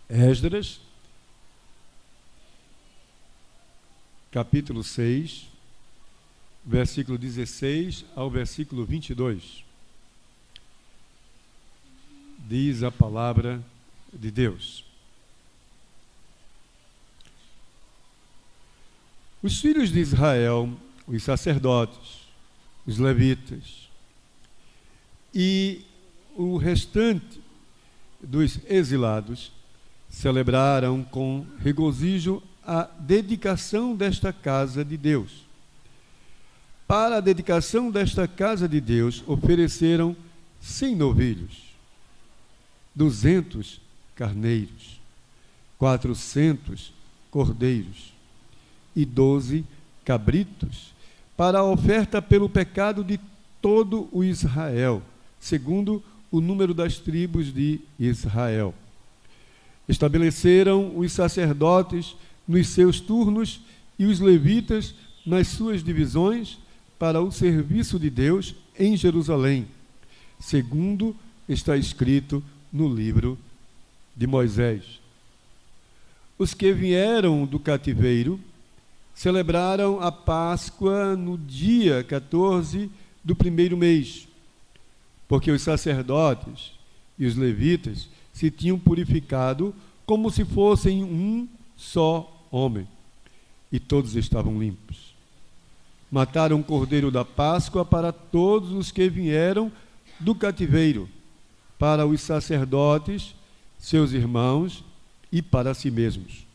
Esdras, capítulo 6, versículo 16 ao versículo 22. Diz a palavra de Deus: os filhos de Israel, os sacerdotes, os levitas e o restante dos exilados celebraram com regozijo a dedicação desta casa de Deus. Para a dedicação desta casa de Deus, ofereceram 100 novilhos, 200 carneiros, 400 cordeiros e 12 cabritos, para a oferta pelo pecado de todo o Israel, segundo o número das tribos de Israel. Estabeleceram os sacerdotes nos seus turnos e os levitas nas suas divisões para o serviço de Deus em Jerusalém, segundo está escrito no livro de Moisés. Os que vieram do cativeiro celebraram a Páscoa no dia 14 do primeiro mês, porque os sacerdotes e os levitas se tinham purificado como se fossem um só homem, e todos estavam limpos. Mataram o cordeiro da Páscoa para todos os que vieram do cativeiro, para os sacerdotes, seus irmãos e para si mesmos.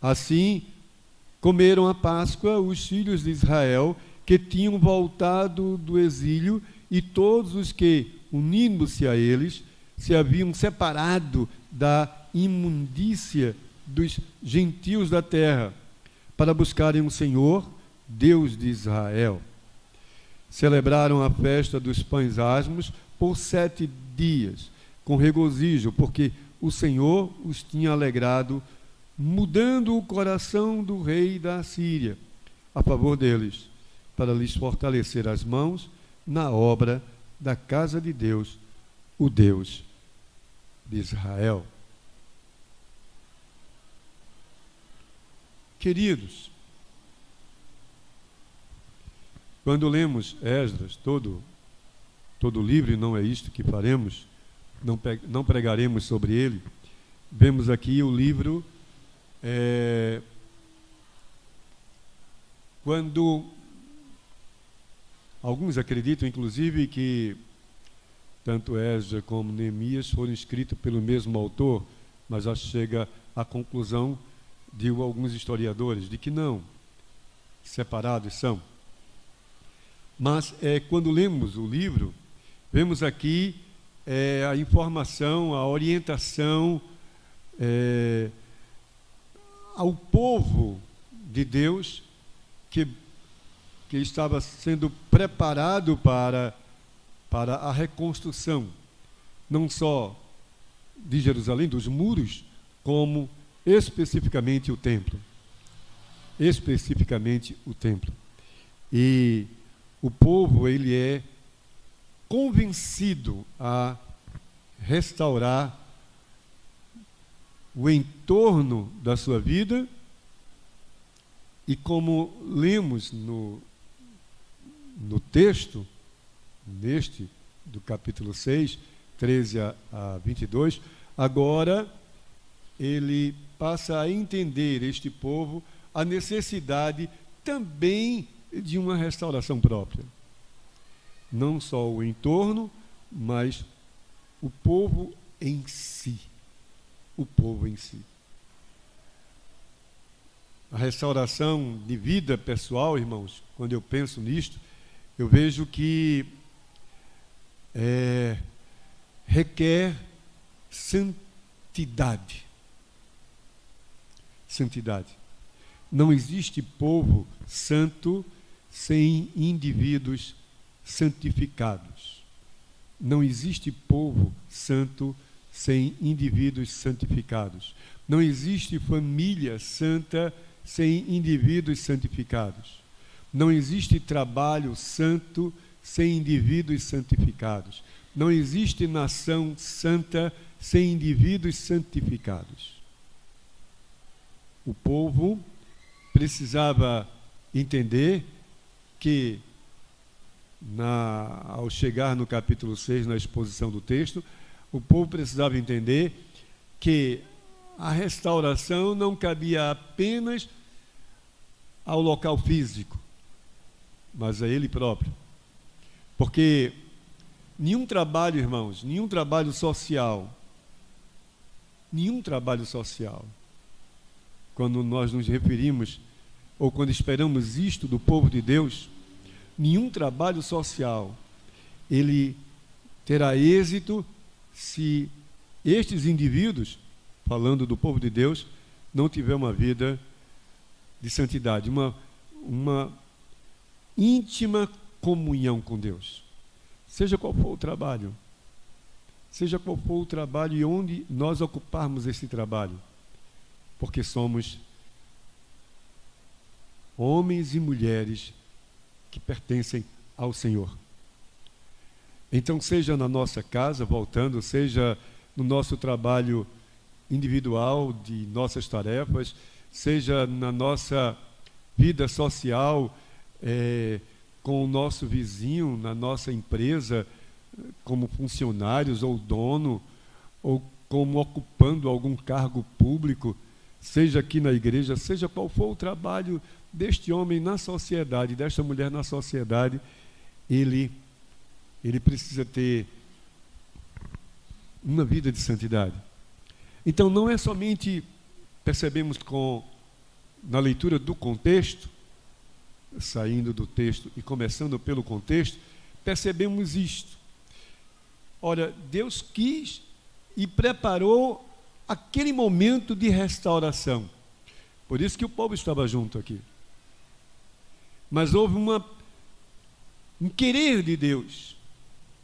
Assim, comeram a Páscoa os filhos de Israel que tinham voltado do exílio e todos os que, unindo-se a eles, se haviam separado da imundícia dos gentios da terra, para buscarem o Senhor, Deus de Israel. Celebraram a festa dos pães asmos por 7 dias, com regozijo, porque o Senhor os tinha alegrado, mudando o coração do rei da Síria a favor deles, para lhes fortalecer as mãos na obra da casa de Deus, o Deus de Israel. Queridos, quando lemos Esdras, todo o livro, e não é isto que faremos, não pregaremos sobre ele, vemos aqui o livro, quando alguns acreditam, inclusive, que tanto Esdras como Neemias foram escritos pelo mesmo autor, mas já chega à conclusão de alguns historiadores de que não, separados são. Mas quando lemos o livro, vemos aqui a informação, a orientação ao povo de Deus que estava sendo preparado para a reconstrução, não só de Jerusalém, dos muros, como especificamente o templo. Especificamente o templo. E o povo, ele é convencido a restaurar o entorno da sua vida, e como lemos no texto, neste do capítulo 6, 13 a 22, agora ele passa a entender, este povo, a necessidade também de uma restauração própria. Não só o entorno, mas o povo em si. O povo em si. A restauração de vida pessoal, irmãos, quando eu penso nisto, eu vejo que requer santidade. Santidade. Não existe povo santo sem indivíduos santificados. Não existe povo santo sem indivíduos santificados. Não existe família santa sem indivíduos santificados. Não existe trabalho santo sem indivíduos santificados. Não existe nação santa sem indivíduos santificados. O povo precisava entender que, ao chegar no capítulo 6, na exposição do texto, o povo precisava entender que a restauração não cabia apenas ao local físico, mas a ele próprio. Porque nenhum trabalho, irmãos, nenhum trabalho social, quando nós nos referimos, ou quando esperamos isto do povo de Deus, nenhum trabalho social, ele terá êxito se estes indivíduos, falando do povo de Deus, não tiver uma vida de santidade, uma íntima comunhão com Deus. Seja qual for o trabalho, e onde nós ocuparmos esse trabalho, porque somos homens e mulheres que pertencem ao Senhor. Então, seja na nossa casa, voltando, seja no nosso trabalho individual, de nossas tarefas, seja na nossa vida social, com o nosso vizinho, na nossa empresa, como funcionários ou dono, ou como ocupando algum cargo público, seja aqui na igreja, seja qual for o trabalho deste homem na sociedade, desta mulher na sociedade, ele precisa ter uma vida de santidade. Então, não é somente, percebemos na leitura do contexto, saindo do texto e começando pelo contexto, percebemos isto. Olha, Deus quis e preparou aquele momento de restauração. Por isso que o povo estava junto aqui. Mas houve um querer de Deus.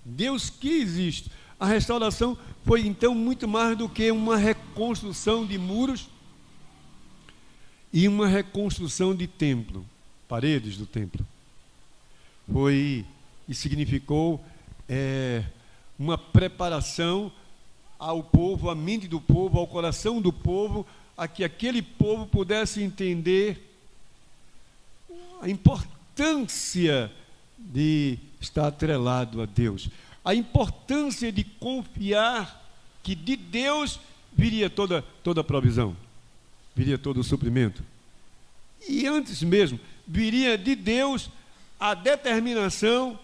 Deus quis isto. A restauração foi, então, muito mais do que uma reconstrução de muros e uma reconstrução de templo, paredes do templo. Foi e significou uma preparação ao povo, à mente do povo, ao coração do povo, a que aquele povo pudesse entender a importância de estar atrelado a Deus, a importância de confiar que de Deus viria toda a provisão, viria todo o suprimento. E antes mesmo, viria de Deus a determinação,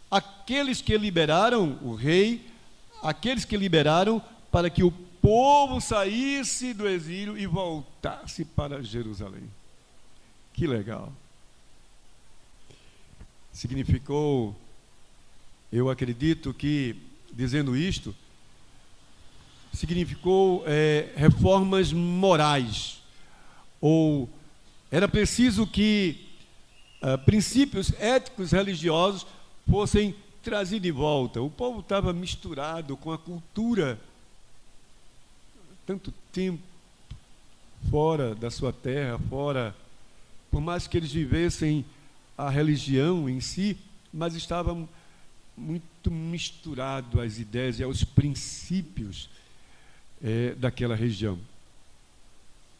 aqueles que liberaram o rei, aqueles que liberaram para que o povo saísse do exílio e voltasse para Jerusalém. Que legal! Significou, eu acredito que, dizendo isto, significou reformas morais, ou era preciso que princípios éticos religiosos fossem trazidos de volta. O povo estava misturado com a cultura, tanto tempo fora da sua terra, por mais que eles vivessem a religião em si, mas estavam muito misturado às ideias e aos princípios daquela região,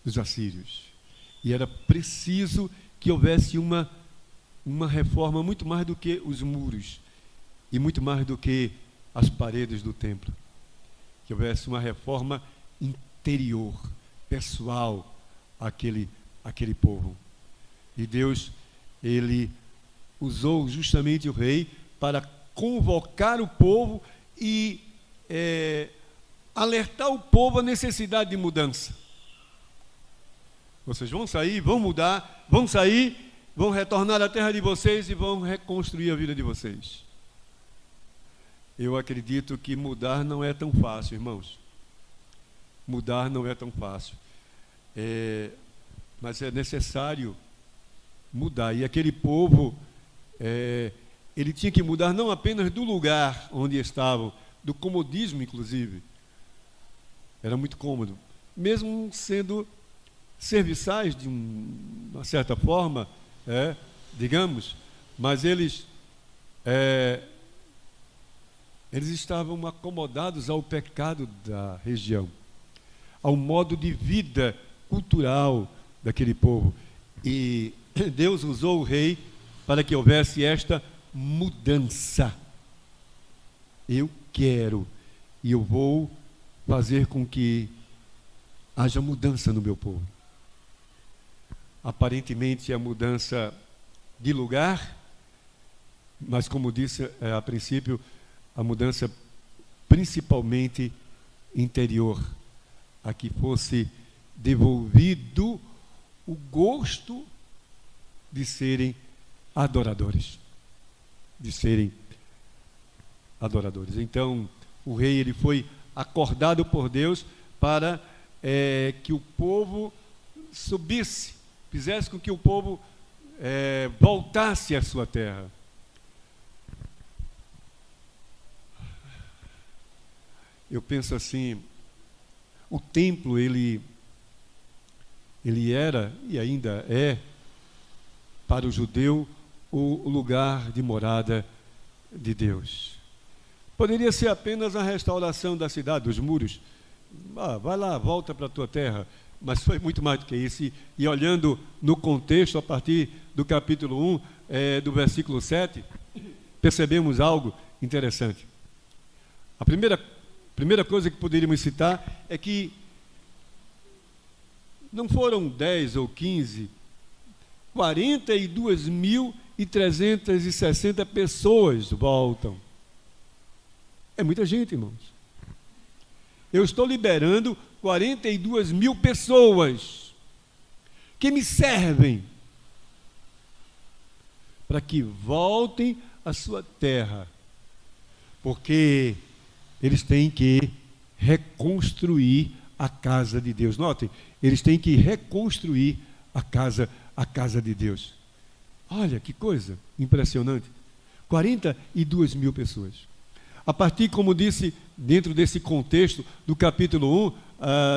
dos assírios. E era preciso que houvesse uma reforma muito mais do que os muros e muito mais do que as paredes do templo. Que houvesse uma reforma interior, pessoal, àquele povo. E Deus, Ele usou justamente o rei para convocar o povo e alertar o povo à necessidade de mudança. Vocês vão sair, vão mudar, vão sair, vão retornar à terra de vocês e vão reconstruir a vida de vocês. Eu acredito que mudar não é tão fácil, irmãos. Mudar não é tão fácil. Mas é necessário mudar. E aquele povo, ele tinha que mudar não apenas do lugar onde estavam, do comodismo, inclusive. Era muito cômodo. Mesmo sendo serviçais de uma certa forma, digamos, mas eles Eles estavam acomodados ao pecado da região, ao modo de vida cultural daquele povo. E Deus usou o rei para que houvesse esta mudança. Eu quero e eu vou fazer com que haja mudança no meu povo. Aparentemente a mudança de lugar, mas como disse a princípio, a mudança principalmente interior, a que fosse devolvido o gosto de serem adoradores, Então, o rei ele foi acordado por Deus para que o povo subisse, fizesse com que o povo voltasse à sua terra. Eu penso assim, o templo ele era e ainda é para o judeu o lugar de morada de Deus. Poderia ser apenas a restauração da cidade, dos muros. Vai lá, volta para a tua terra. Mas foi muito mais do que isso. E olhando no contexto, a partir do capítulo 1, do versículo 7, percebemos algo interessante. A primeira coisa que poderíamos citar é que não foram 10 ou 15, 42.360 pessoas voltam. É muita gente, irmãos. Eu estou liberando 42.000 pessoas que me servem para que voltem à sua terra, porque eles têm que reconstruir a casa de Deus. Notem, eles têm que reconstruir a casa de Deus. Olha que coisa impressionante. 42.000 pessoas. A partir, como disse, dentro desse contexto do capítulo 1,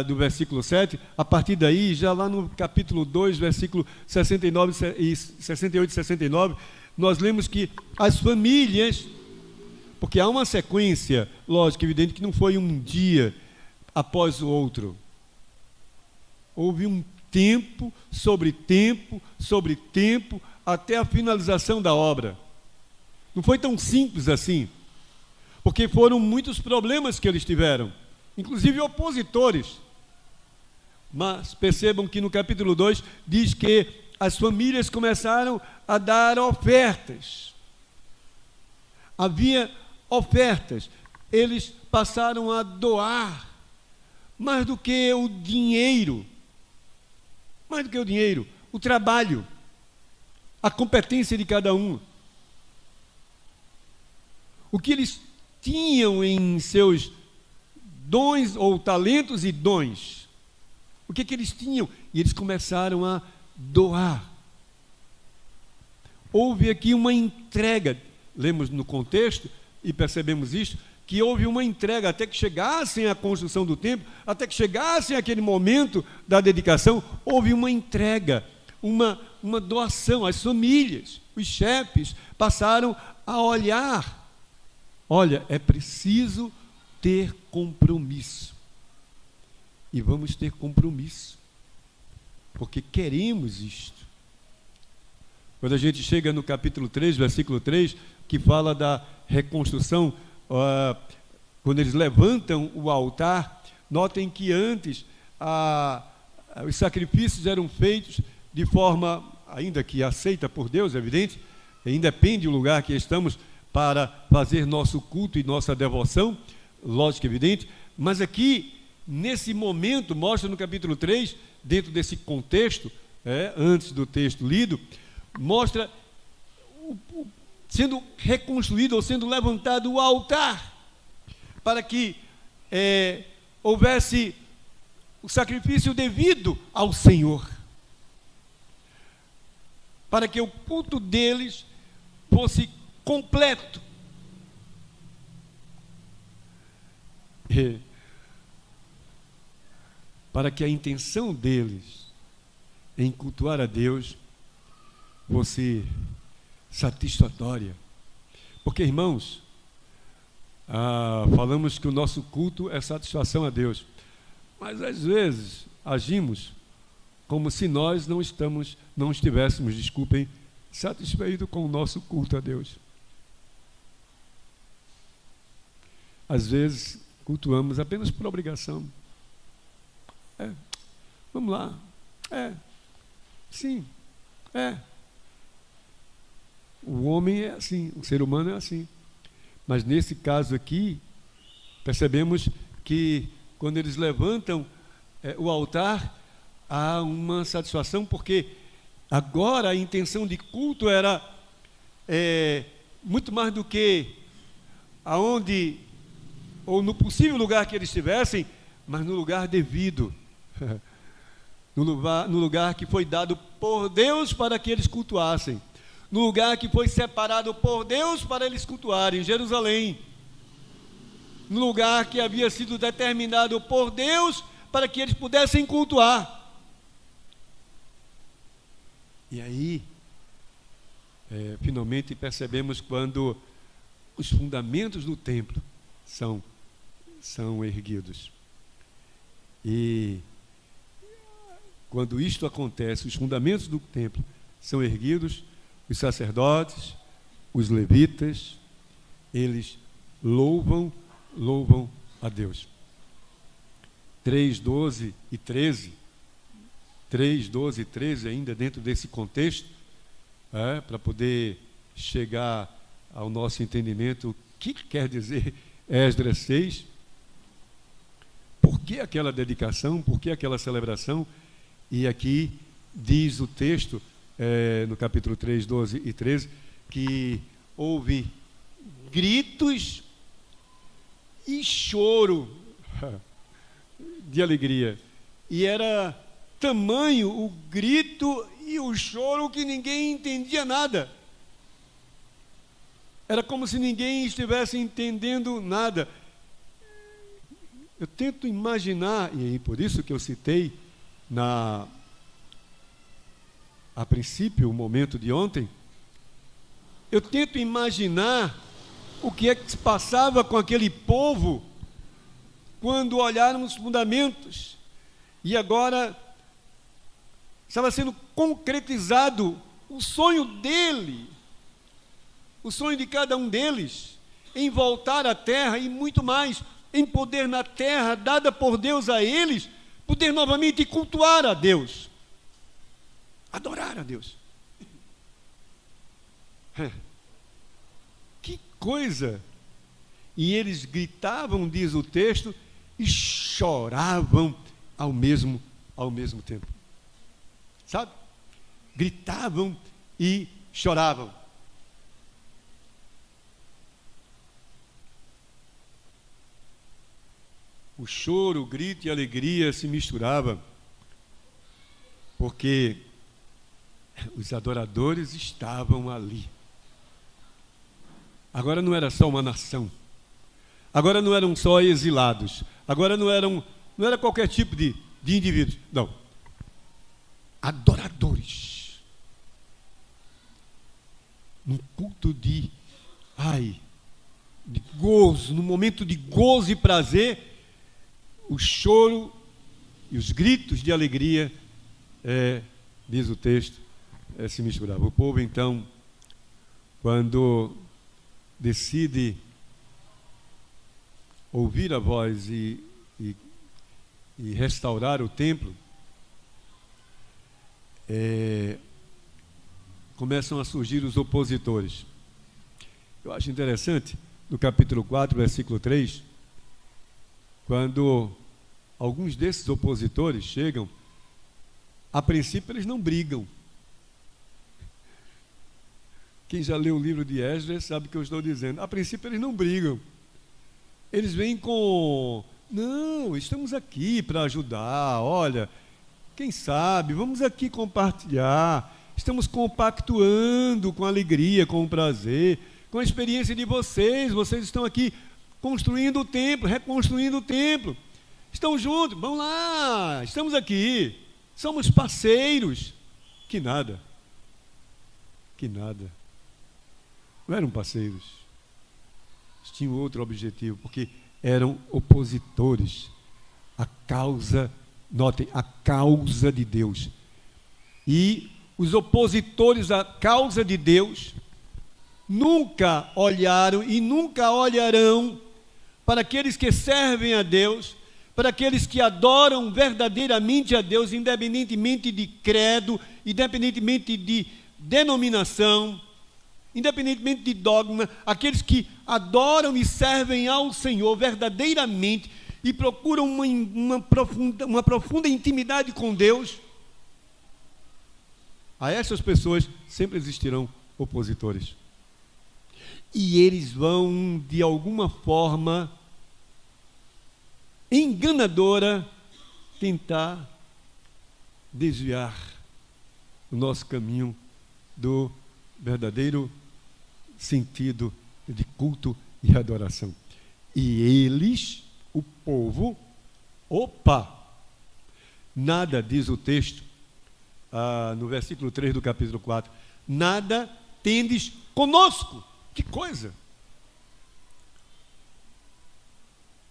do versículo 7, a partir daí, já lá no capítulo 2, versículo 68 e 69, nós lemos que as famílias, porque há uma sequência, lógico, evidente que não foi um dia após o outro. Houve um tempo, sobre tempo, sobre tempo, até a finalização da obra. Não foi tão simples assim, porque foram muitos problemas que eles tiveram, inclusive opositores. Mas percebam que no capítulo 2 diz que as famílias começaram a dar ofertas. Havia ofertas, eles passaram a doar mais do que o dinheiro, o trabalho, a competência de cada um. O que eles tinham em seus dons ou talentos e dons, o que eles tinham? E eles começaram a doar. Houve aqui uma entrega, lemos no contexto e percebemos isto, que houve uma entrega até que chegassem à construção do templo, até que chegassem àquele momento da dedicação, houve uma entrega, uma doação. As famílias, os chefes passaram a olhar. Olha, é preciso ter compromisso. E vamos ter compromisso, porque queremos isto. Quando a gente chega no capítulo 3, versículo 3, que fala da reconstrução, quando eles levantam o altar, notem que antes os sacrifícios eram feitos de forma, ainda que aceita por Deus, é evidente, independe do lugar que estamos para fazer nosso culto e nossa devoção, lógico, evidente, mas aqui, nesse momento, mostra no capítulo 3, dentro desse contexto, antes do texto lido, mostra sendo reconstruído ou sendo levantado o altar, para que houvesse o sacrifício devido ao Senhor, para que o culto deles fosse completo. Para que a intenção deles em cultuar a Deus fosse satisfatória. Porque, irmãos, falamos que o nosso culto é satisfação a Deus, mas às vezes agimos como se nós não estivéssemos, desculpem, satisfeitos com o nosso culto a Deus. Às vezes cultuamos apenas por obrigação. Vamos lá. Sim. O homem é assim, o ser humano é assim. Mas nesse caso aqui, percebemos que quando eles levantam o altar, há uma satisfação, porque agora a intenção de culto era muito mais do que aonde, ou no possível lugar que eles estivessem, mas no lugar devido, no lugar que foi dado por Deus para que eles cultuassem, no lugar que foi separado por Deus para eles cultuarem, Jerusalém, no lugar que havia sido determinado por Deus para que eles pudessem cultuar. E aí, finalmente percebemos quando os fundamentos do templo são erguidos. E quando isto acontece, os fundamentos do templo são erguidos, os sacerdotes, os levitas, eles louvam a Deus. 3, 12 e 13, ainda dentro desse contexto, para poder chegar ao nosso entendimento, o que quer dizer Esdras 6, por que aquela dedicação, por que aquela celebração? E aqui diz o texto, no capítulo 3, 12 e 13, que houve gritos e choro de alegria. E era tamanho o grito e o choro que ninguém entendia nada. Era como se ninguém estivesse entendendo nada. Eu tento imaginar, e por isso que eu citei a princípio, o momento de ontem, eu tento imaginar o que é que se passava com aquele povo quando olharam os fundamentos e agora estava sendo concretizado o sonho dele, o sonho de cada um deles, em voltar à terra e muito mais, em poder na terra dada por Deus a eles, poder novamente cultuar a Deus, adorar a Deus. Que coisa! E eles gritavam, diz o texto, e choravam ao mesmo tempo. Sabe? Gritavam e choravam. O choro, o grito e a alegria se misturavam, porque os adoradores estavam ali. Agora não era só uma nação, agora não eram só exilados, agora não era qualquer tipo de indivíduos, não, adoradores, num culto de gozo, num momento de gozo e prazer, o choro e os gritos de alegria, diz o texto, se misturavam. O povo então, quando decide ouvir a voz e restaurar o templo, começam a surgir os opositores. Eu acho interessante, no capítulo 4, versículo 3, quando alguns desses opositores chegam, a princípio eles não brigam. Quem já leu o livro de Esdras sabe o que eu estou dizendo. A princípio eles não brigam. Eles vêm com: não, estamos aqui para ajudar, olha, quem sabe, vamos aqui compartilhar, estamos compactuando com alegria, com prazer, com a experiência de vocês estão aqui construindo o templo, reconstruindo o templo, estão juntos, vamos lá, estamos aqui, somos parceiros. Que nada, não eram parceiros, tinham outro objetivo, porque eram opositores à causa, notem, à causa de Deus. E os opositores à causa de Deus nunca olharam e nunca olharão para aqueles que servem a Deus, para aqueles que adoram verdadeiramente a Deus, independentemente de credo, independentemente de denominação, independentemente de dogma, aqueles que adoram e servem ao Senhor verdadeiramente e procuram uma profunda intimidade com Deus, a essas pessoas sempre existirão opositores. E eles vão, de alguma forma enganadora, tentar desviar o nosso caminho do verdadeiro sentido de culto e adoração. E eles, o povo, nada, diz o texto, no versículo 3 do capítulo 4, nada tendes conosco. Que coisa!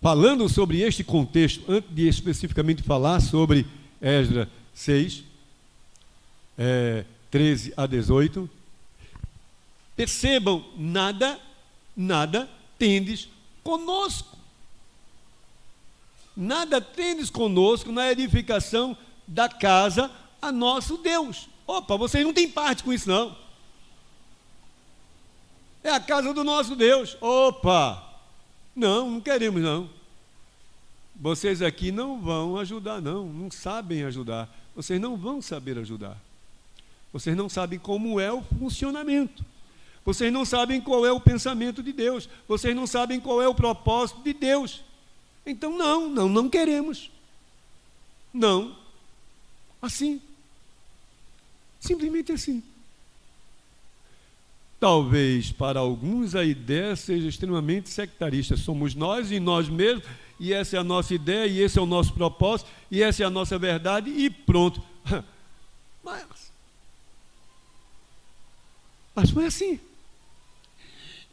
Falando sobre este contexto, antes de especificamente falar sobre Esdras 6, 13 a 18, percebam, nada tendes conosco. Nada tendes conosco na edificação da casa a nosso Deus. Vocês não têm parte com isso, não. É a casa do nosso Deus. Não queremos, não. Vocês aqui não vão ajudar, não sabem ajudar. Vocês não vão saber ajudar. Vocês não sabem como é o funcionamento. Vocês não sabem qual é o pensamento de Deus. Vocês não sabem qual é o propósito de Deus. Então, não queremos. Não. Assim. Simplesmente assim. Talvez para alguns a ideia seja extremamente sectarista. Somos nós e nós mesmos, e essa é a nossa ideia, e esse é o nosso propósito, e essa é a nossa verdade, e pronto. Mas foi assim.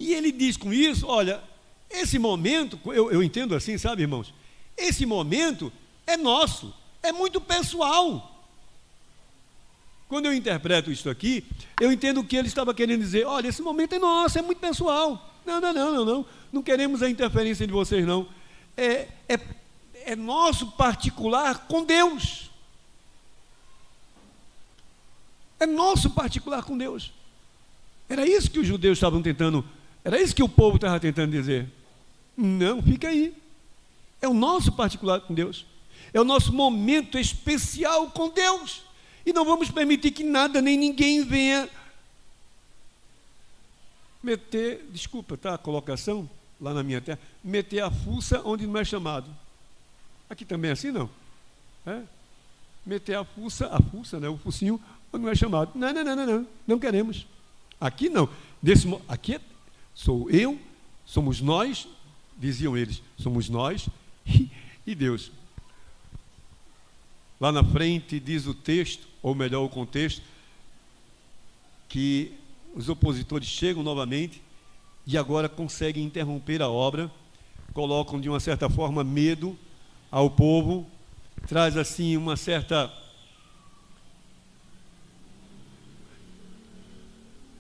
E ele diz com isso, olha, esse momento, eu entendo assim, sabe, irmãos? Esse momento é nosso, é muito pessoal. Quando eu interpreto isso aqui, eu entendo o que ele estava querendo dizer. Olha, esse momento é nosso, é muito pessoal. Não queremos a interferência de vocês, não. É nosso particular com Deus. É nosso particular com Deus. Era isso que os judeus estavam tentando, era isso que o povo estava tentando dizer. Não, fica aí. É o nosso particular com Deus. É o nosso momento especial com Deus. E não vamos permitir que nada, nem ninguém venha meter, desculpa, a colocação lá na minha terra, meter a fuça onde não é chamado. Aqui também é assim, não? Meter a fuça, né, o focinho onde não é chamado. Não queremos. Aqui não. Aqui sou eu, somos nós, diziam eles, somos nós e Deus. Lá na frente diz o texto, ou melhor o contexto, que os opositores chegam novamente e agora conseguem interromper a obra, colocam de uma certa forma medo ao povo, traz assim uma certa...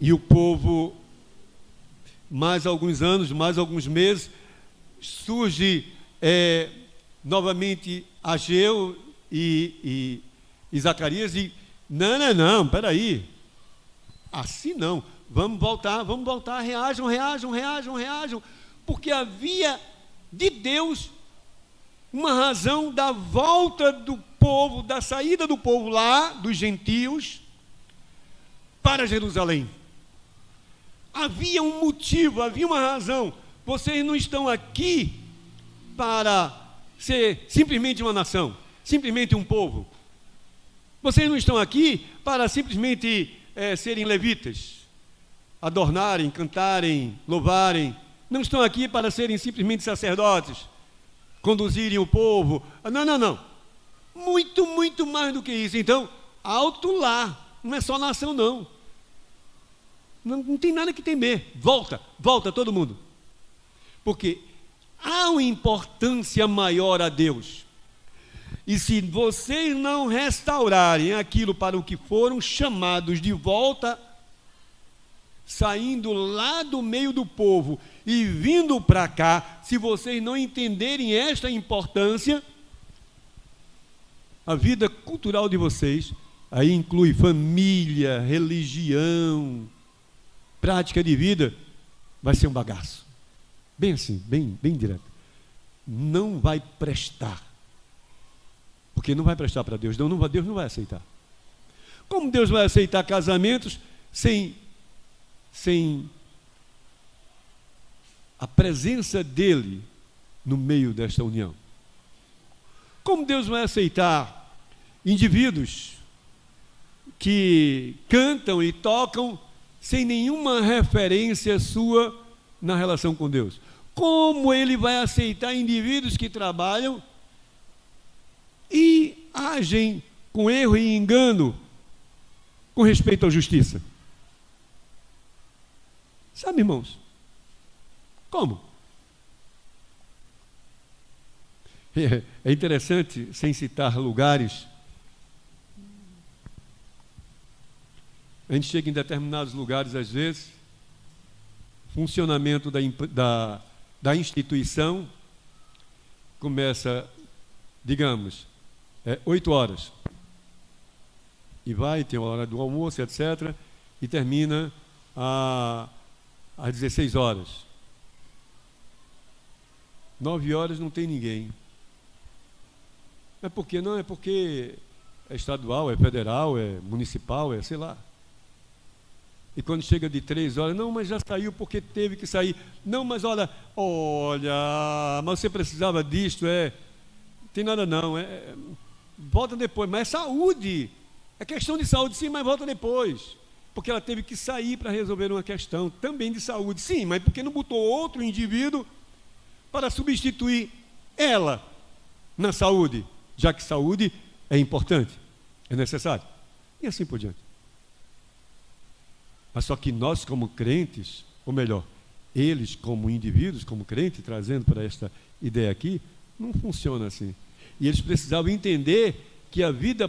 E o povo, mais alguns anos, mais alguns meses, surge novamente Ageu e Zacarias e não, peraí, assim não, vamos voltar, reajam, porque havia de Deus uma razão da volta do povo, da saída do povo lá, dos gentios, para Jerusalém. Havia um motivo, havia uma razão. Vocês não estão aqui para ser simplesmente uma nação, simplesmente um povo. Vocês não estão aqui para simplesmente serem levitas, adornarem, cantarem, louvarem. Não estão aqui para serem simplesmente sacerdotes, conduzirem o povo. Não. Muito mais do que isso. Então, alto lá. Não é só nação, não. Não tem nada que temer. Volta todo mundo. Porque há uma importância maior a Deus. E se vocês não restaurarem aquilo para o que foram chamados de volta, saindo lá do meio do povo e vindo para cá, se vocês não entenderem esta importância, a vida cultural de vocês, aí inclui família, religião, prática de vida, vai ser um bagaço. Bem assim, bem direto. Não vai prestar. Porque não vai prestar para Deus. Deus não vai aceitar. Como Deus vai aceitar casamentos sem a presença dele no meio desta união? Como Deus vai aceitar indivíduos que cantam e tocam sem nenhuma referência sua na relação com Deus? Como ele vai aceitar indivíduos que trabalham e agem com erro e engano com respeito à justiça? Sabe, irmãos? Como? É interessante, sem citar lugares, a gente chega em determinados lugares, às vezes, funcionamento da instituição começa, digamos, 8 horas, e vai, tem a hora do almoço, etc., e termina às 16 horas. 9 horas não tem ninguém. É porque não, é porque é estadual, é federal, é municipal, é sei lá. E quando chega de 3 horas, não, mas já saiu porque teve que sair. Não, mas olha, mas você precisava disto, não tem nada não, volta depois, mas é saúde, é questão de saúde, sim, mas volta depois, porque ela teve que sair para resolver uma questão também de saúde, sim, mas porque não botou outro indivíduo para substituir ela na saúde, já que saúde é importante, é necessário, e assim por diante. Mas só que nós como crentes, ou melhor, eles como indivíduos, como crentes, trazendo para esta ideia aqui, não funciona assim. E eles precisavam entender que a vida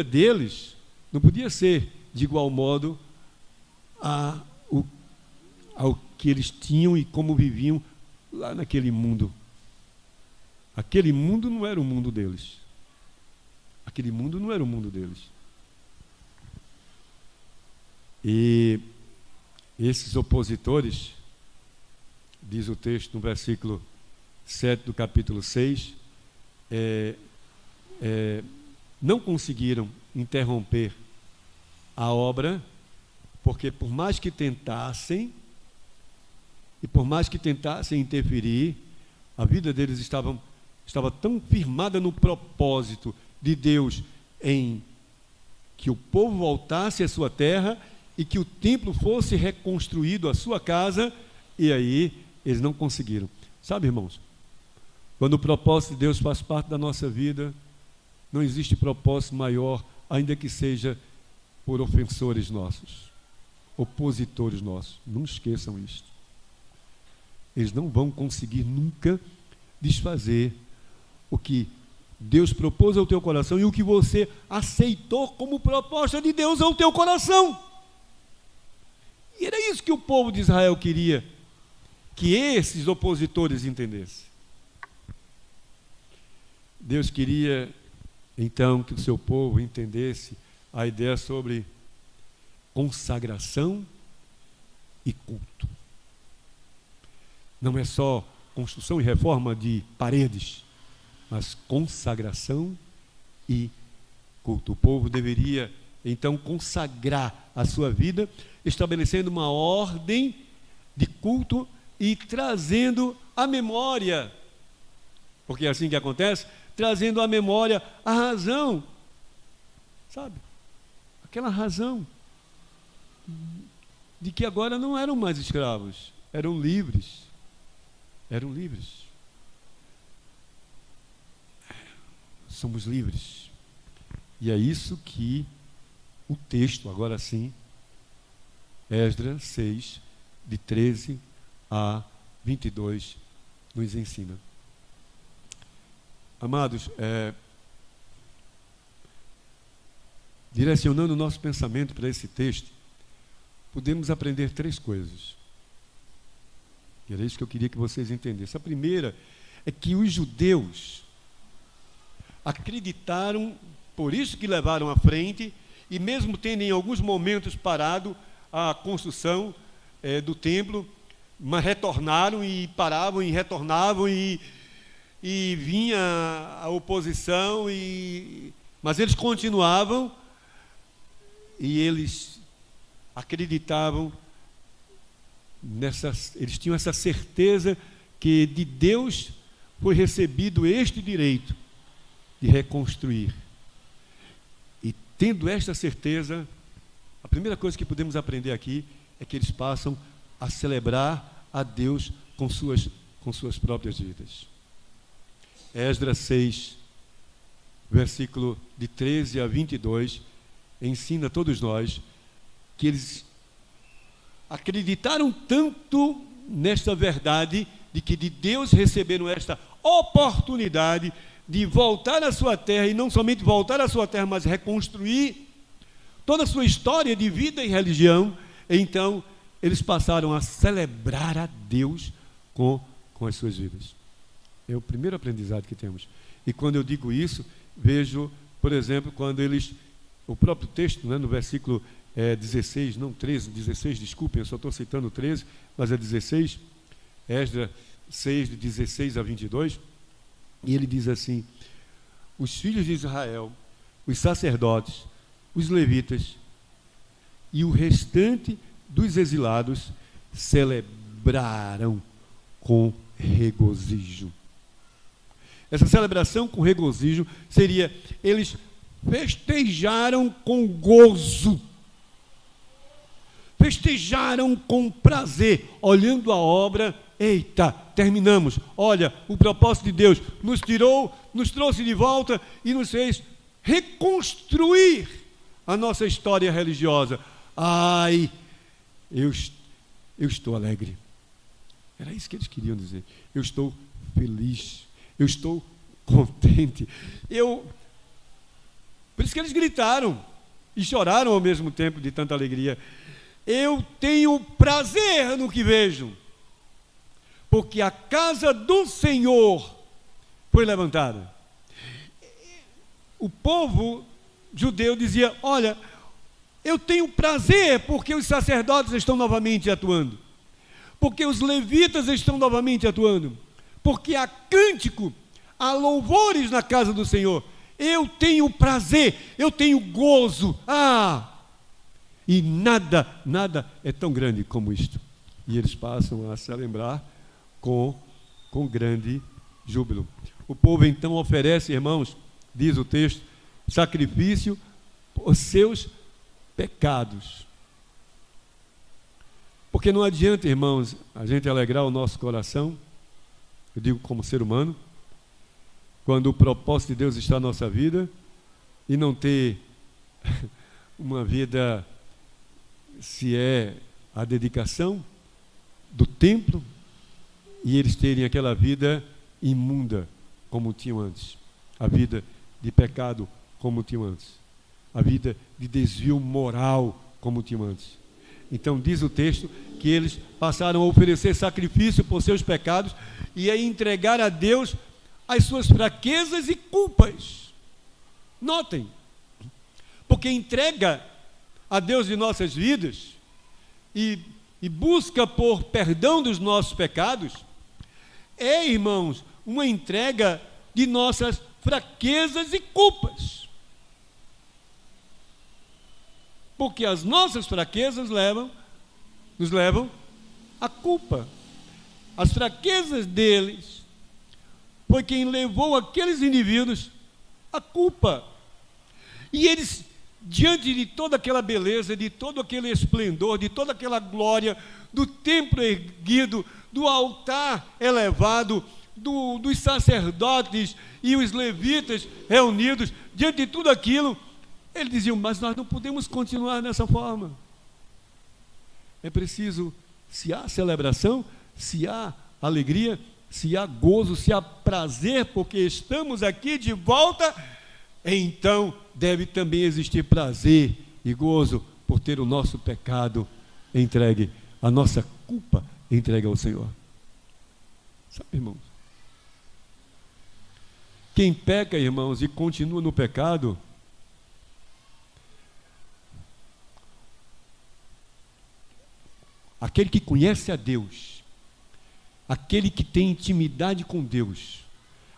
deles não podia ser de igual modo ao que eles tinham e como viviam lá naquele mundo. Aquele mundo não era o mundo deles. Aquele mundo não era o mundo deles. E esses opositores, diz o texto no versículo 7 do capítulo 6, não conseguiram interromper a obra, porque por mais que tentassem, e por mais que tentassem interferir, a vida deles estava tão firmada no propósito de Deus em que o povo voltasse à sua terra e que o templo fosse reconstruído, a sua casa, e aí eles não conseguiram. Sabe, irmãos, quando o propósito de Deus faz parte da nossa vida, não existe propósito maior, ainda que seja por ofensores nossos, opositores nossos. Não esqueçam isto. Eles não vão conseguir nunca desfazer o que Deus propôs ao teu coração e o que você aceitou como proposta de Deus ao teu coração. E era isso que o povo de Israel queria que esses opositores entendessem. Deus queria, então, que o seu povo entendesse a ideia sobre consagração e culto. Não é só construção e reforma de paredes, mas consagração e culto. O povo deveria, então, consagrar a sua vida, estabelecendo uma ordem de culto e trazendo à memória, porque é assim que acontece, trazendo à memória a razão, sabe? Aquela razão de que agora não eram mais escravos, eram livres. Eram livres. Somos livres. E é isso que o texto, agora sim, Esdras 6, de 13 a 22 nos ensina. Amados, direcionando o nosso pensamento para esse texto, podemos aprender 3 coisas. E era isso que eu queria que vocês entendessem. A primeira é que os judeus acreditaram, por isso que levaram à frente, e mesmo tendo em alguns momentos parado a construção do templo, mas retornaram e paravam e retornavam e vinha a oposição, mas eles continuavam e eles acreditavam eles tinham essa certeza que de Deus foi recebido este direito de reconstruir. E tendo esta certeza, a primeira coisa que podemos aprender aqui é que eles passam a celebrar a Deus com suas próprias vidas. Esdras 6, versículo de 13 a 22, ensina a todos nós que eles acreditaram tanto nesta verdade de que de Deus receberam esta oportunidade de voltar à sua terra, e não somente voltar à sua terra, mas reconstruir toda a sua história de vida e religião. Então eles passaram a celebrar a Deus com as suas vidas. É o primeiro aprendizado que temos. E quando eu digo isso, vejo, por exemplo, quando o próprio texto, né, no versículo 16, não 13, 16, desculpem, eu só estou citando 13, mas é 16, Esdras 6, de 16 a 22, e ele diz assim: os filhos de Israel, os sacerdotes, os levitas e o restante dos exilados celebraram com regozijo. Essa celebração com regozijo seria, eles festejaram com gozo, festejaram com prazer, olhando a obra. Eita, terminamos. Olha, o propósito de Deus nos tirou, nos trouxe de volta e nos fez reconstruir a nossa história religiosa. Ai, eu estou alegre. Era isso que eles queriam dizer. Eu estou feliz, eu estou contente. Por isso que eles gritaram e choraram ao mesmo tempo de tanta alegria. Eu tenho prazer no que vejo, porque a casa do Senhor foi levantada. O povo judeu dizia: olha, eu tenho prazer porque os sacerdotes estão novamente atuando, porque os levitas estão novamente atuando, porque há cântico, há louvores na casa do Senhor. Eu tenho prazer, eu tenho gozo. E nada é tão grande como isto. E eles passam a celebrar com grande júbilo. O povo então oferece, irmãos, diz o texto, sacrifício por seus pecados. Porque não adianta, irmãos, a gente alegrar o nosso coração, eu digo como ser humano, quando o propósito de Deus está na nossa vida, e não ter uma vida, se é a dedicação do templo, e eles terem aquela vida imunda como tinham antes, a vida de pecado como tinham antes, a vida de desvio moral como tinham antes. Então diz o texto que eles passaram a oferecer sacrifício por seus pecados e a entregar a Deus as suas fraquezas e culpas. Notem, porque entrega a Deus de nossas vidas e busca por perdão dos nossos pecados irmãos, uma entrega de nossas fraquezas e culpas. Porque as nossas fraquezas nos levam à culpa. As fraquezas deles foi quem levou aqueles indivíduos à culpa. E eles, diante de toda aquela beleza, de todo aquele esplendor, de toda aquela glória, do templo erguido, do altar elevado, dos sacerdotes e os levitas reunidos, diante de tudo aquilo, eles diziam: mas nós não podemos continuar dessa forma. É preciso, se há celebração, se há alegria, se há gozo, se há prazer, porque estamos aqui de volta, então deve também existir prazer e gozo por ter o nosso pecado entregue, a nossa culpa entregue ao Senhor. Sabe, irmãos? Quem peca, irmãos, e continua no pecado, aquele que conhece a Deus, aquele que tem intimidade com Deus,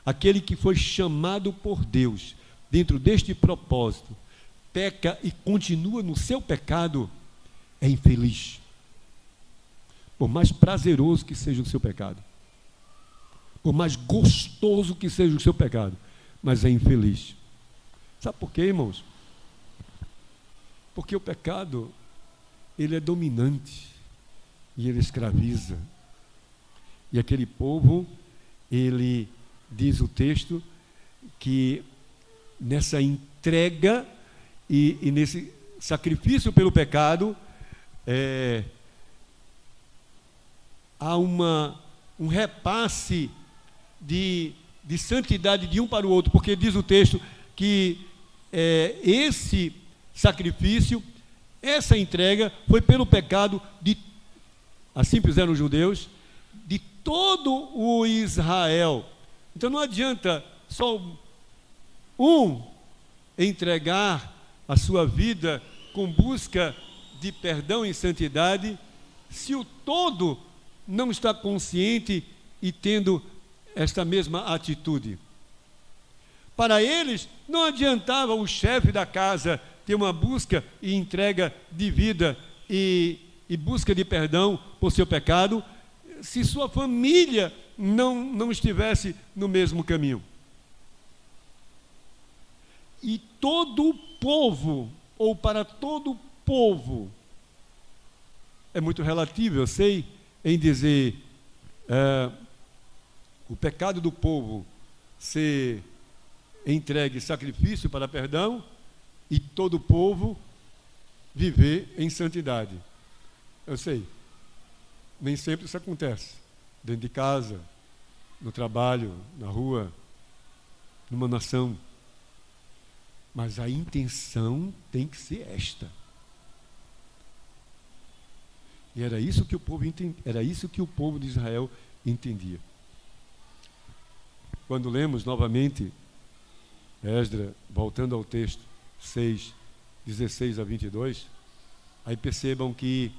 aquele que foi chamado por Deus, dentro deste propósito, peca e continua no seu pecado, é infeliz. Por mais prazeroso que seja o seu pecado, por mais gostoso que seja o seu pecado, mas é infeliz. Sabe por quê, irmãos? Porque o pecado, ele é dominante, e ele escraviza. E aquele povo, ele, diz o texto, que nessa entrega e nesse sacrifício pelo pecado, há um repasse de santidade de um para o outro, porque diz o texto que esse sacrifício, essa entrega, foi pelo pecado de, assim fizeram os judeus, de todo o Israel. Então não adianta só um entregar a sua vida com busca de perdão e santidade, se o todo não está consciente e tendo esta mesma atitude. Para eles, não adiantava o chefe da casa ter uma busca e entrega de vida e busca de perdão por seu pecado, se sua família não estivesse no mesmo caminho. E todo o povo, ou para todo o povo, é muito relativo, eu sei, em dizer o pecado do povo ser entregue sacrifício para perdão e todo o povo viver em santidade. Eu sei, nem sempre isso acontece, dentro de casa, no trabalho, na rua, numa nação, mas a intenção tem que ser esta. E era isso que o povo de Israel entendia. Quando lemos novamente Esdras, voltando ao texto 6, 16 a 22, aí percebam que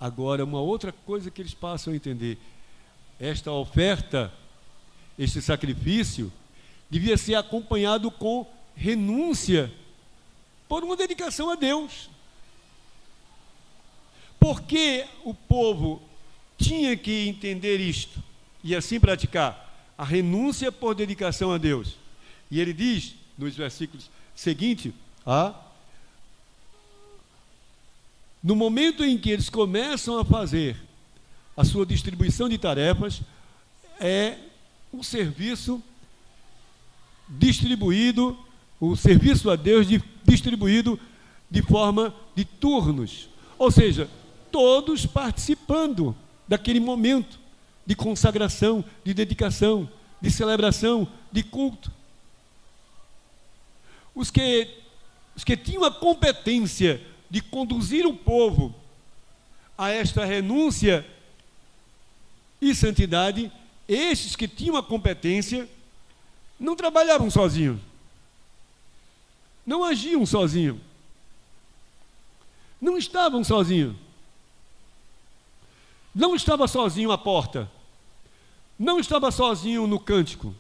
agora uma outra coisa que eles passam a entender, esta oferta, este sacrifício, devia ser acompanhado com renúncia por uma dedicação a Deus. Porque o povo tinha que entender isto e assim praticar a renúncia por dedicação a Deus. E ele diz nos versículos seguintes, no momento em que eles começam a fazer a sua distribuição de tarefas, é um serviço distribuído, o serviço a Deus distribuído de forma de turnos, ou seja, todos participando daquele momento de consagração, de dedicação, de celebração, de culto. Os que tinham a competência de conduzir o povo a esta renúncia e santidade, estes que tinham a competência, não trabalhavam sozinhos, não agiam sozinhos, não estavam sozinhos. Não estava sozinho à porta, não estava sozinho no cântico,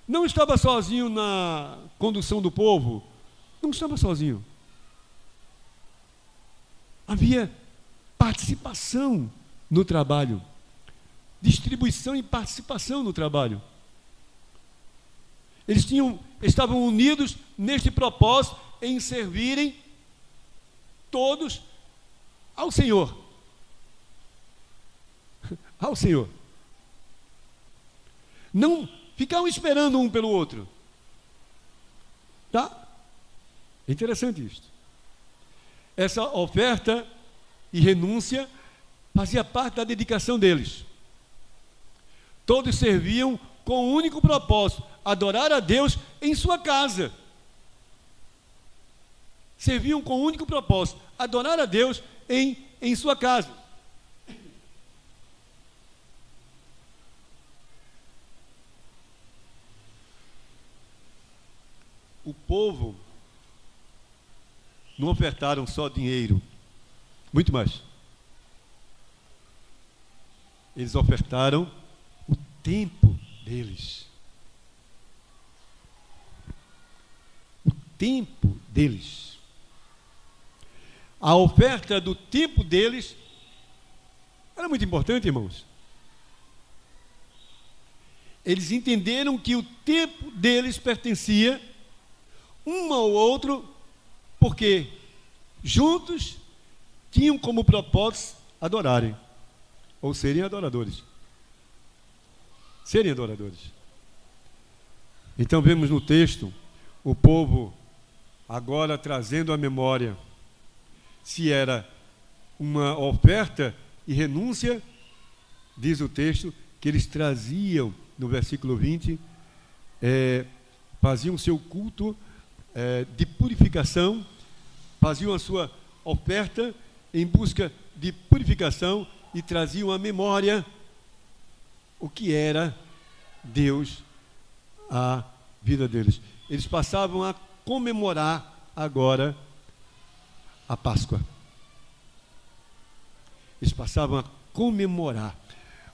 não estava sozinho na condução do povo, não estava sozinho. Havia participação no trabalho, distribuição e participação no trabalho. Eles estavam unidos neste propósito em servirem todos ao Senhor. Ao Senhor. Não ficavam esperando um pelo outro. Tá? É interessante isto. Essa oferta e renúncia fazia parte da dedicação deles. Todos serviam com um único propósito: adorar a Deus em sua casa. Serviam com um único propósito: adorar a Deus em sua casa. O povo não ofertaram só dinheiro, muito mais. Eles ofertaram o tempo deles. O tempo deles. A oferta do tempo deles era muito importante, irmãos. Eles entenderam que o tempo deles pertencia um ao outro, porque juntos tinham como propósito adorarem, ou serem adoradores. Serem adoradores. Então vemos no texto o povo agora trazendo à memória se era uma oferta e renúncia. Diz o texto que eles traziam, no versículo 20, faziam seu culto de purificação, faziam a sua oferta em busca de purificação e traziam à memória o que era Deus à vida deles. Eles passavam a comemorar agora a Páscoa. Eles passavam a comemorar.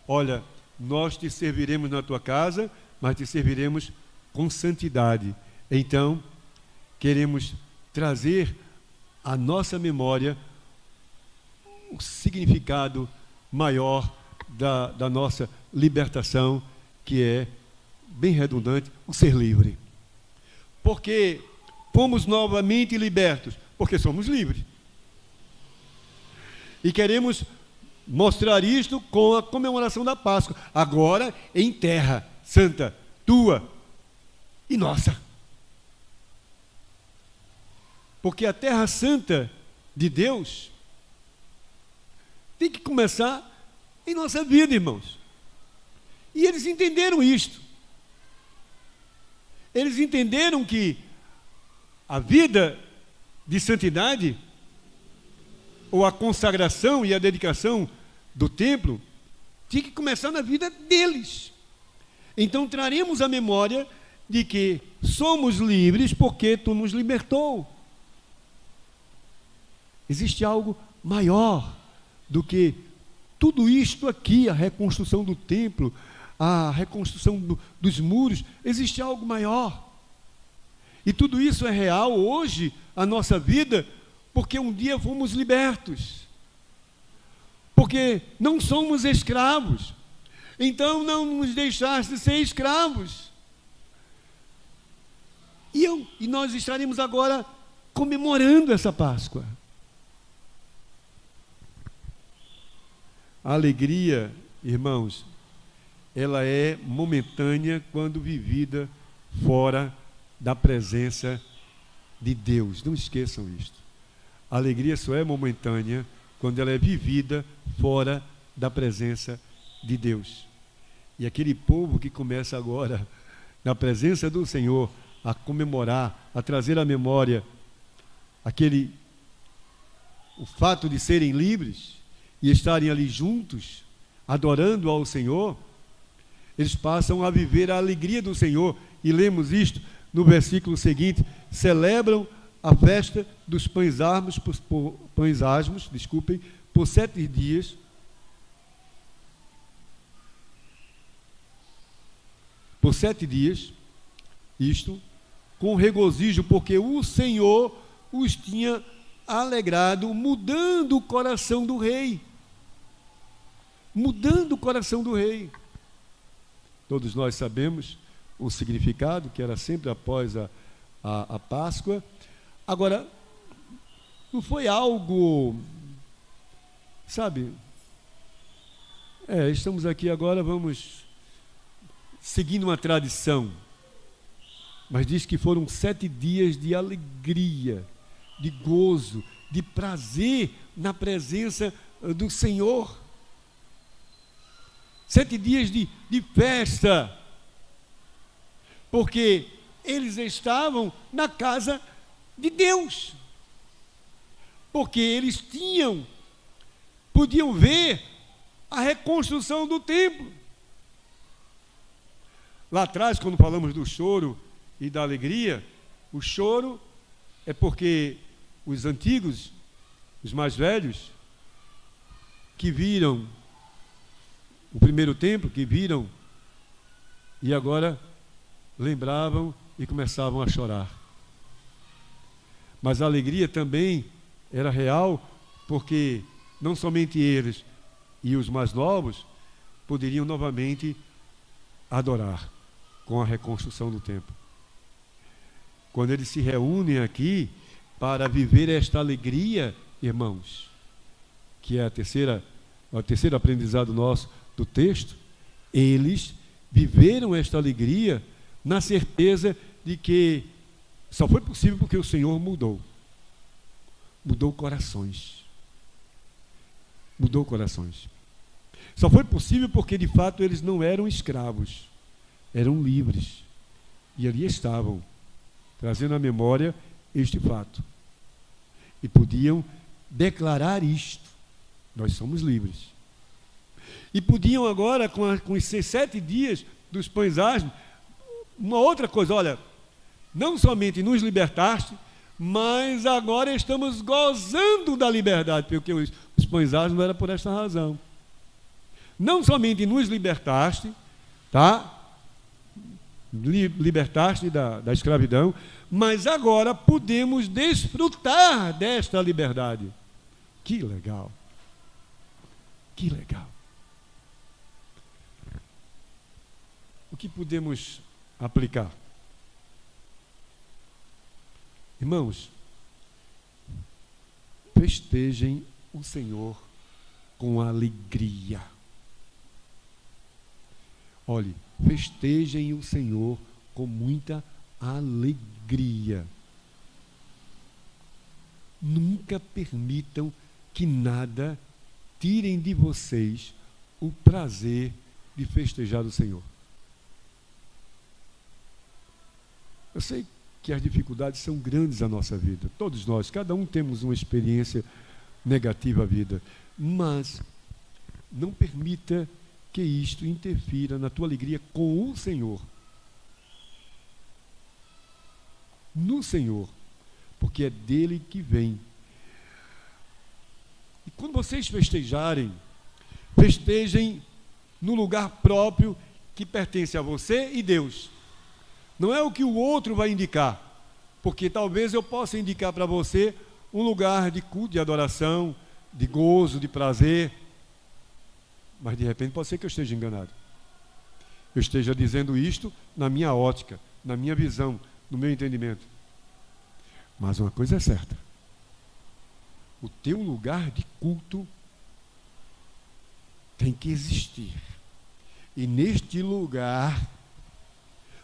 Olha, nós te serviremos na tua casa, mas te serviremos com santidade. Então, queremos trazer à nossa memória o significado maior da nossa libertação, que é, bem redundante, o ser livre. Porque fomos novamente libertos, porque somos livres. E queremos mostrar isto com a comemoração da Páscoa, agora em terra santa, tua e nossa. Porque a terra santa de Deus tem que começar em nossa vida, irmãos. E eles entenderam isto. Eles entenderam que a vida de santidade, ou a consagração e a dedicação do templo, tinha que começar na vida deles. Então traremos a memória de que somos livres porque tu nos libertou. Existe algo maior do que tudo isto aqui, a reconstrução do templo, a reconstrução dos muros. Existe algo maior. E tudo isso é real hoje, a nossa vida, porque um dia fomos libertos. Porque não somos escravos. Então não nos deixaste ser escravos. E nós estaremos agora comemorando essa Páscoa. A alegria, irmãos, ela é momentânea quando vivida fora da presença de Deus. Não esqueçam isto. A alegria só é momentânea quando ela é vivida fora da presença de Deus. E aquele povo que começa agora, na presença do Senhor, a comemorar, a trazer à memória o fato de serem livres e estarem ali juntos, adorando ao Senhor, eles passam a viver a alegria do Senhor. E lemos isto no versículo seguinte: celebram a festa dos pães asmos, por 7 dias. Por 7 dias, isto, com regozijo, porque o Senhor os tinha alegrado, mudando o coração do rei. Mudando o coração do rei. Todos nós sabemos o significado, que era sempre após a Páscoa. Agora, não foi algo, sabe? Estamos aqui agora, vamos seguindo uma tradição. Mas diz que foram 7 dias de alegria, de gozo, de prazer na presença do Senhor. 7 dias de festa, porque eles estavam na casa de Deus, porque eles podiam ver a reconstrução do templo. Lá atrás, quando falamos do choro e da alegria, o choro é porque os antigos, os mais velhos, que viram o primeiro templo, que viram e agora lembravam e começavam a chorar. Mas a alegria também era real, porque não somente eles e os mais novos poderiam novamente adorar com a reconstrução do templo. Quando eles se reúnem aqui para viver esta alegria, irmãos, que é o terceiro aprendizado nosso do texto, eles viveram esta alegria na certeza de que só foi possível porque o Senhor mudou corações. Mudou corações. Só foi possível porque, de fato, eles não eram escravos, eram livres. E ali estavam, trazendo à memória este fato. E podiam declarar isto: nós somos livres. E podiam agora, com esses 7 dias dos pães asmos, uma outra coisa: olha, não somente nos libertaste, mas agora estamos gozando da liberdade, porque os pães asmos não era por esta razão. Não somente nos libertaste, tá? Libertaste da escravidão, mas agora podemos desfrutar desta liberdade. Que legal! Que legal! O que podemos aplicar? Irmãos, festejem o Senhor com alegria. Olhe, festejem o Senhor com muita alegria. Nunca permitam que nada tirem de vocês o prazer de festejar o Senhor. Eu sei que as dificuldades são grandes na nossa vida. Todos nós, cada um temos uma experiência negativa à vida. Mas não permita que isto interfira na tua alegria com o Senhor. No Senhor. Porque é dele que vem. E quando vocês festejarem, festejem no lugar próprio que pertence a você e Deus. Não é o que o outro vai indicar, porque talvez eu possa indicar para você um lugar de culto, de adoração, de gozo, de prazer, mas de repente pode ser que eu esteja enganado. Eu esteja dizendo isto na minha ótica, na minha visão, no meu entendimento. Mas uma coisa é certa: o teu lugar de culto tem que existir. E neste lugar,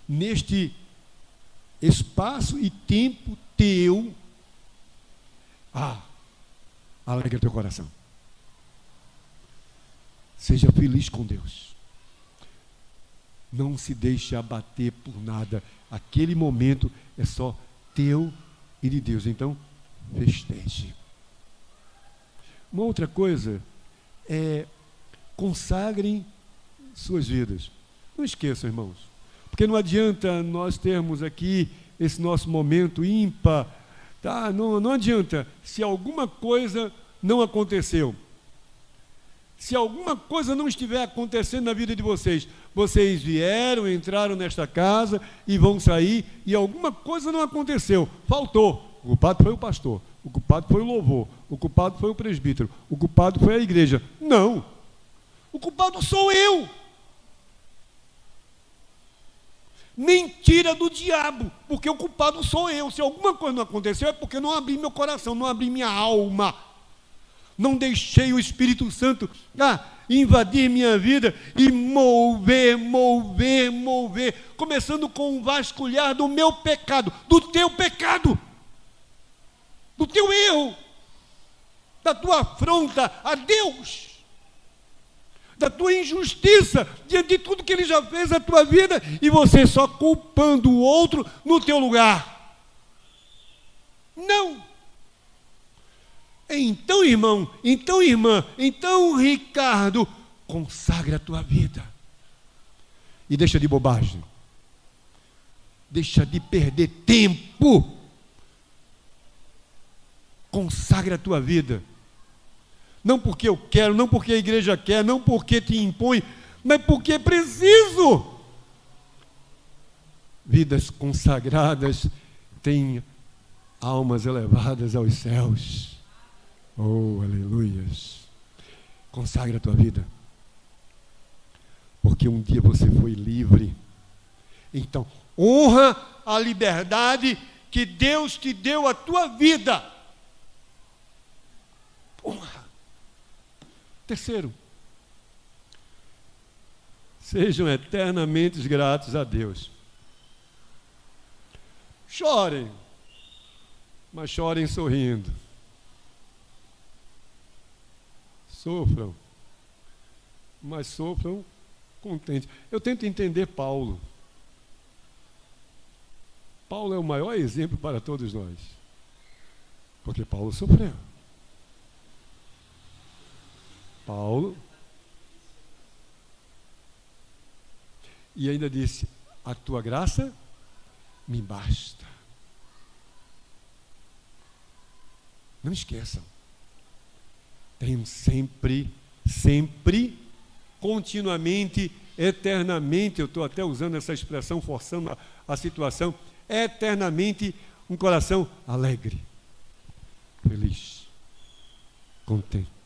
neste espaço e tempo teu, alegra teu coração. Seja feliz com Deus. Não se deixe abater por nada. Aquele momento é só teu e de Deus. Então, festeje. Uma outra coisa é: consagrem suas vidas. Não esqueçam, irmãos, porque não adianta nós termos aqui esse nosso momento ímpar, tá? Não adianta se alguma coisa não aconteceu. Se alguma coisa não estiver acontecendo na vida de vocês, vocês vieram, entraram nesta casa e vão sair, e alguma coisa não aconteceu, faltou. O culpado foi o pastor, o culpado foi o louvor, o culpado foi o presbítero, o culpado foi a igreja. Não, o culpado sou eu. Mentira do diabo, porque o culpado sou eu. Se alguma coisa não aconteceu, é porque não abri meu coração, não abri minha alma. Não deixei o Espírito Santo invadir minha vida e mover, começando com o vasculhar do meu pecado, do teu pecado, do teu erro, da tua afronta a Deus. da tua injustiça, diante de tudo que ele já fez na tua vida, e você só culpando o outro no teu lugar. Não. Então, irmão, então, irmã, então, Ricardo, consagra a tua vida. E deixa de bobagem. Deixa de perder tempo. Consagra a tua vida. Não porque eu quero, não porque a igreja quer, não porque te impõe, mas porque é preciso. Vidas consagradas têm almas elevadas aos céus. Oh, aleluias. Consagra a tua vida. Porque um dia você foi livre. Então, honra a liberdade que Deus te deu à tua vida. Honra. Terceiro, sejam eternamente gratos a Deus. Chorem, mas chorem sorrindo. Sofram, mas sofram contentes. Eu tento entender Paulo. Paulo é o maior exemplo para todos nós, porque Paulo sofreu. Paulo, e ainda disse: a tua graça me basta. Não esqueçam, tenham sempre, continuamente, eternamente, eu estou até usando essa expressão, forçando a situação, eternamente um coração alegre, feliz, contente.